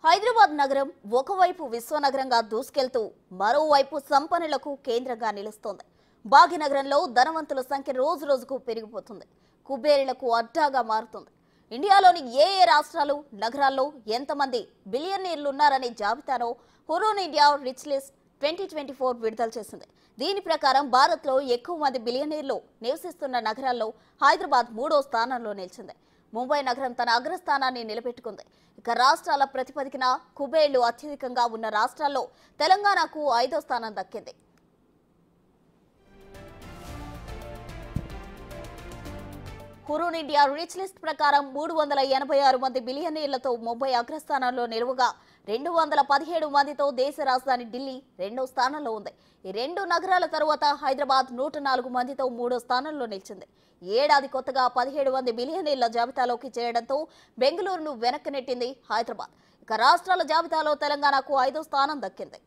హైదరాబాద్ నగరం ఒకవైపు విశ్వనగరంగా దూసుకెళ్తూ మరోవైపు సంపన్నులకు కేంద్రంగా నిలుస్తోంది. భాగ్యనగరంలో ధనవంతుల సంఖ్య రోజు రోజుకు పెరిగిపోతుంది. కుబేరులకు అడ్డాగా మారుతుంది. ఇండియాలోని ఏ రాష్ట్రాలు నగరాల్లో ఎంతమంది బిలియనీర్లు ఉన్నారనే జాబితాను హురూన్ ఇండియా రిచ్ లిస్ట్ 2024 విడుదల చేసింది. దీని ప్రకారం భారత్లో ఎక్కువ మంది బిలియనీర్లు నివసిస్తున్న నగరాల్లో హైదరాబాద్ 3వ స్థానంలో నిలిచింది. ముంబై నగరం తన అగ్రస్థానాన్ని నిలబెట్టుకుంది. ఇక రాష్ట్రాల ప్రతిపదికన కుబేర్లు అత్యధికంగా ఉన్న రాష్ట్రాల్లో తెలంగాణకు 5వ స్థానం దక్కింది. హురూన్ ఇండియా రిచ్ లిస్ట్ ప్రకారం 386 మంది బిలియనీర్లతో ముంబై అగ్రస్థానంలో నిలువగా 217 మందితో దేశ రాజధాని ఢిల్లీ 2వ స్థానంలో ఉంది. ఈ రెండు నగరాల తరువాత హైదరాబాద్ 104 మందితో 3వ స్థానంలో నిలిచింది. ఏడాది కొత్తగా 17 మంది బిలియనీర్ల జాబితాలోకి చేరడంతో బెంగళూరును వెనక్కి నెట్టింది హైదరాబాద్. ఇక రాష్ట్రాల జాబితాలో తెలంగాణకు 5వ స్థానం దక్కింది.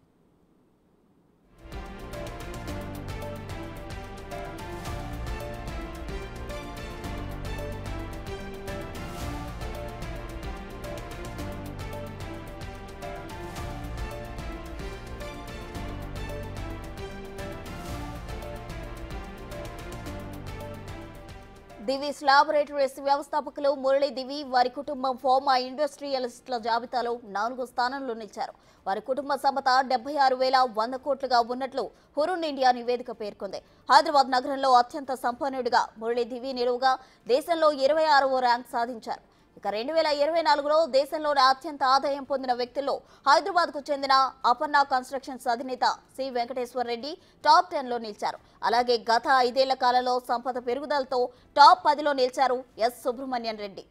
దివీస్ లాబొరేటరీస్ వ్యవస్థాపకులు మురళీ దివి, వారి కుటుంబం ఫార్మా ఇండస్ట్రియలిస్టుల జాబితాలో 4వ స్థానంలో నిలిచారు. వారి కుటుంబ సంపద 76,100 కోట్లుగా ఉన్నట్లు హురూన్ ఇండియా నివేదిక పేర్కొంది. హైదరాబాద్ నగరంలో అత్యంత సంపన్నుడిగా మురళీ దివి నిలువుగా దేశంలో 26వ ర్యాంక్ సాధించారు. ఇక 2024లో దేశంలోని అత్యంత ఆదాయం పొందిన వ్యక్తుల్లో హైదరాబాద్కు చెందిన అపర్ణ కన్స్ట్రక్షన్స్ అధినేత సి వెంకటేశ్వర రెడ్డి టాప్ 10లో నిలిచారు. అలాగే గత 5 ఏళ్ల కాలంలో సంపద పెరుగుదలతో టాప్ 10లో నిలిచారు ఎస్ సుబ్రహ్మణ్యం రెడ్డి.